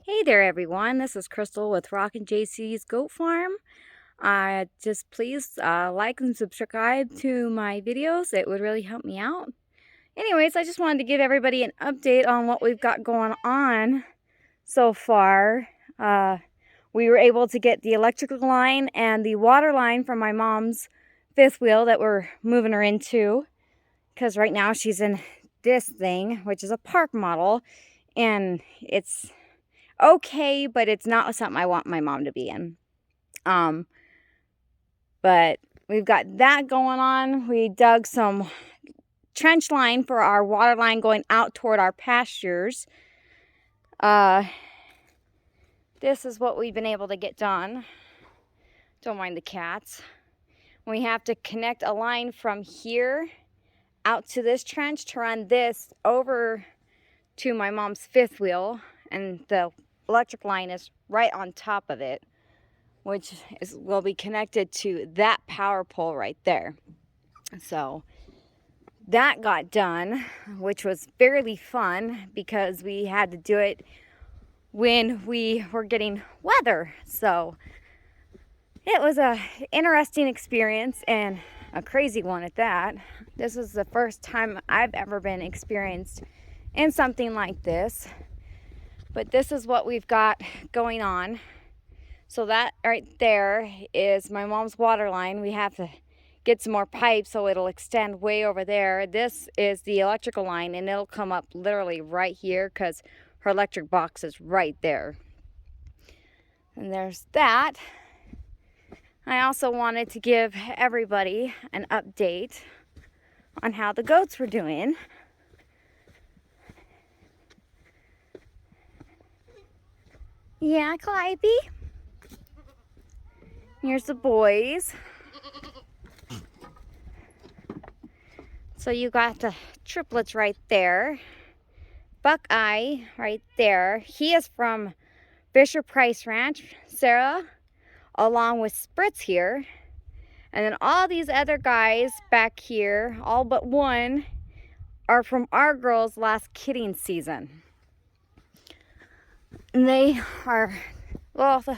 Hey there everyone, this is Crystal with Rockin' JC's Goat Farm. Just please like and subscribe to my videos. It would really help me out. Anyways, I just wanted to give everybody an update on what we've got going on so far. We were able to get the electrical line and the water line from my mom's fifth wheel that we're moving her into. Because right now she's in this thing, which is a park model. And it's okay, but it's not something I want my mom to be in. But we've got that going on. We dug some trench line for our water line going out toward our pastures. This is what we've been able to get done. Don't mind the cats. We have to connect a line from here out to this trench to run this over to my mom's fifth wheel, and the electric line is right on top of it, which will be connected to that power pole right there. So that got done, which was fairly fun because we had to do it when we were getting weather. So it was a interesting experience and a crazy one at that. This is the first time I've ever been experienced in something like this. But this is what we've got going on. So that right there is my mom's water line. We have to get some more pipes so it'll extend way over there. This is the electrical line, and it'll come up literally right here because her electric box is right there. And there's that. I also wanted to give everybody an update on how the goats were doing. Yeah, Calliope? Here's the boys. So you got the triplets right there. Buckeye right there. He is from Fisher Price Ranch. Sarah, along with Spritz here. And then all these other guys back here, all but one, are from our girls' last kidding season. And they are, well, the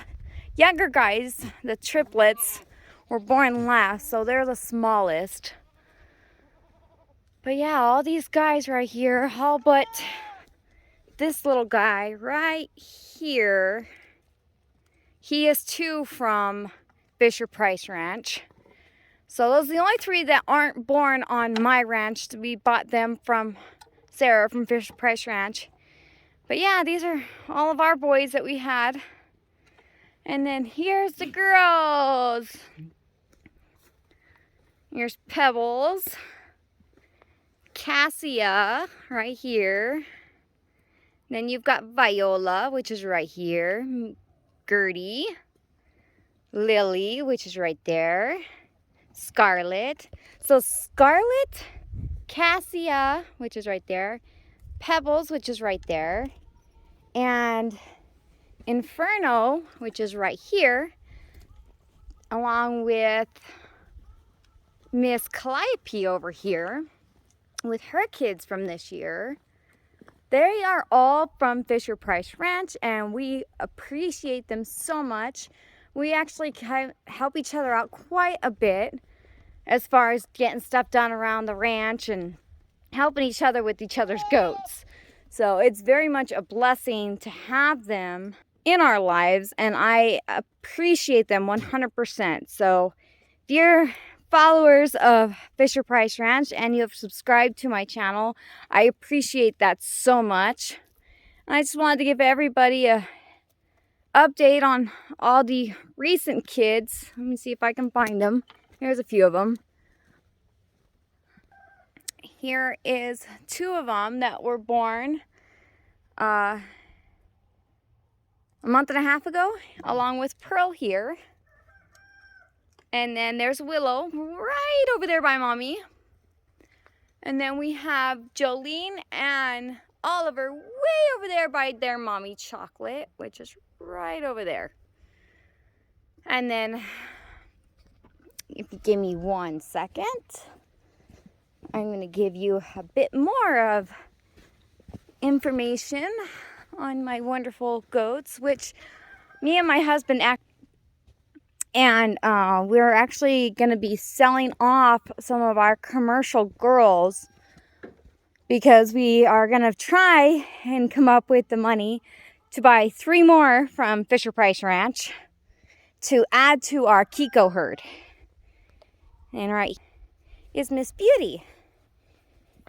younger guys, the triplets, were born last, so they're the smallest. But yeah, all these guys right here, all but this little guy right here, he is too from Fisher Price Ranch. So those are the only three that aren't born on my ranch. We bought them from Sarah from Fisher Price Ranch. But yeah, these are all of our boys that we had. And then here's the girls. Here's Pebbles. Cassia right here. Then you've got Viola, which is right here. Gertie. Lily, which is right there. Scarlet. So Scarlet, Cassia, which is right there. Pebbles, which is right there. And Inferno, which is right here. Along with Miss Calliope over here. With her kids from this year. They are all from Fisher Price Ranch, and we appreciate them so much. We actually help each other out quite a bit as far as getting stuff done around the ranch and helping each other with each other's goats. So it's very much a blessing to have them in our lives, and I appreciate them 100%. So if you're followers of Fisher Price Ranch and you have subscribed to my channel, I appreciate that so much. And I just wanted to give everybody a update on all the recent kids. Let me see if I can find them. Here's a few of them. Here is two of them that were born a month and a half ago, along with Pearl here. And then there's Willow right over there by Mommy. And then we have Jolene and Oliver way over there by their Mommy Chocolate, which is right over there. And then, if you give me 1 second, I'm going to give you a bit more of information on my wonderful goats, which me and my husband we're actually going to be selling off some of our commercial girls because we are going to try and come up with the money to buy 3 more from Fisher-Price Ranch to add to our Kiko herd. And right is Miss Beauty.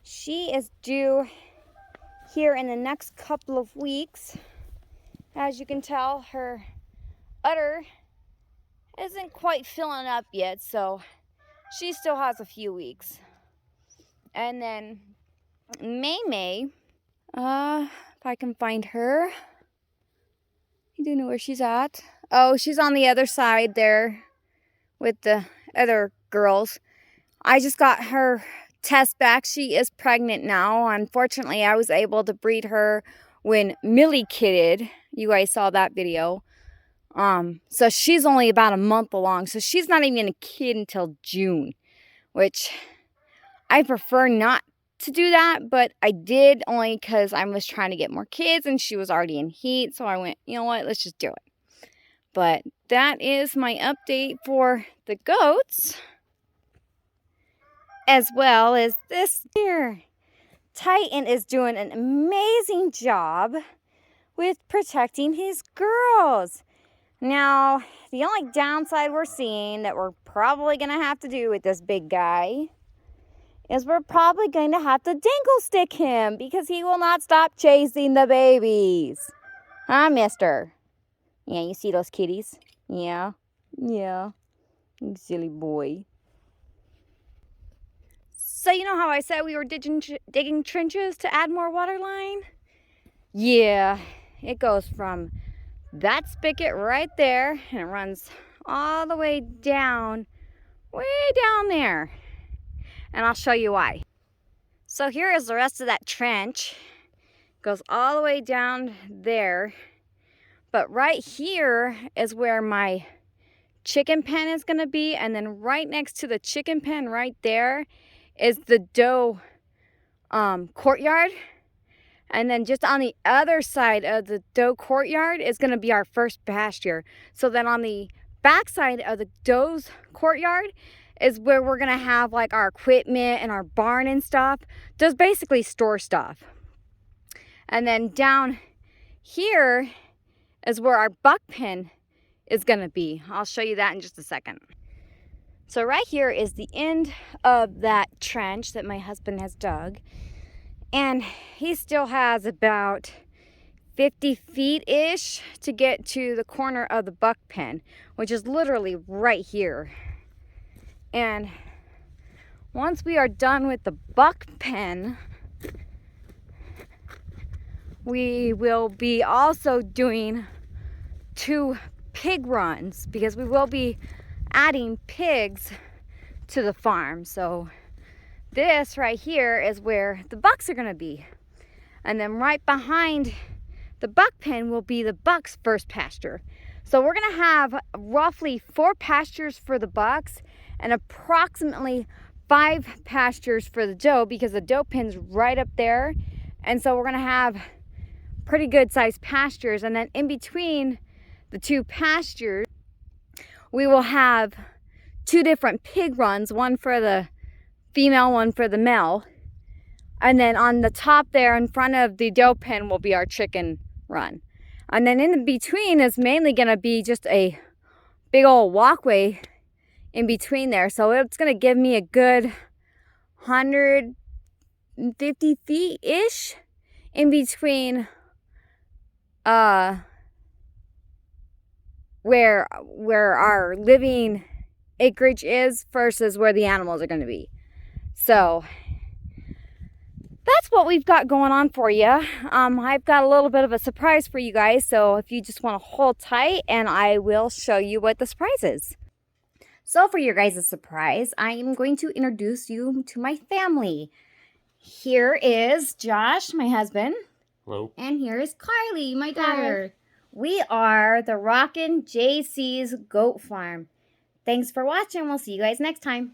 She is due here in the next couple of weeks. As you can tell, her udder isn't quite filling up yet, so she still has a few weeks. And then May, if I can find her. I don't know where she's at. Oh, she's on the other side there with the other girls. I just got her test back. She is pregnant now. Unfortunately, I was able to breed her when Millie kidded. You guys saw that video. So she's only about a month along. So she's not even a kid until June, which I prefer not to do that, but I did only because I was trying to get more kids and she was already in heat. So I went, you know what, let's just do it. But that is my update for the goats, as well as this here. Titan is doing an amazing job with protecting his girls. Now, the only downside we're seeing that we're probably going to have to do with this big guy is we're probably going to have to dingle stick him because he will not stop chasing the babies. Huh, mister? Yeah, you see those kitties? Yeah. Yeah. You silly boy. So you know how I said we were digging trenches to add more water line? Yeah, it goes from that spigot right there and it runs all the way down there. And I'll show you why. So here is the rest of that trench. Goes all the way down there. But right here is where my chicken pen is going to be. And then right next to the chicken pen right there is the doe courtyard. And then just on the other side of the doe courtyard is going to be our first pasture. So then on the back side of the doe's courtyard is where we're going to have like our equipment and our barn and stuff. Just basically store stuff. And then down here is where our buck pen is going to be. I'll show you that in just a second. So right here is the end of that trench that my husband has dug. And he still has about 50 feet-ish to get to the corner of the buck pen, which is literally right here. And once we are done with the buck pen, we will be also doing 2 pig runs because we will be adding pigs to the farm. So this right here is where the bucks are going to be. And then right behind the buck pen will be the bucks' first pasture. So we're going to have roughly 4 pastures for the bucks and approximately 5 pastures for the doe because the doe pen's right up there. And so we're going to have pretty good sized pastures. And then in between the 2 pastures, we will have 2 different pig runs, one for the female, one for the male. And then on the top there in front of the doe pen will be our chicken run. And then in between is mainly going to be just a big old walkway in between there. So it's going to give me a good 150 feet-ish in between where our living acreage is versus where the animals are going to be. So that's what we've got going on for you. I've got a little bit of a surprise for you guys, so if you just want to hold tight and I will show you what the surprise is. So for your guys' surprise, I am going to introduce you to my family. Here is Josh, my husband. Hello. And here is Carly, my daughter. Hi. We are the Rockin' JC's Goat Farm. Thanks for watching. We'll see you guys next time.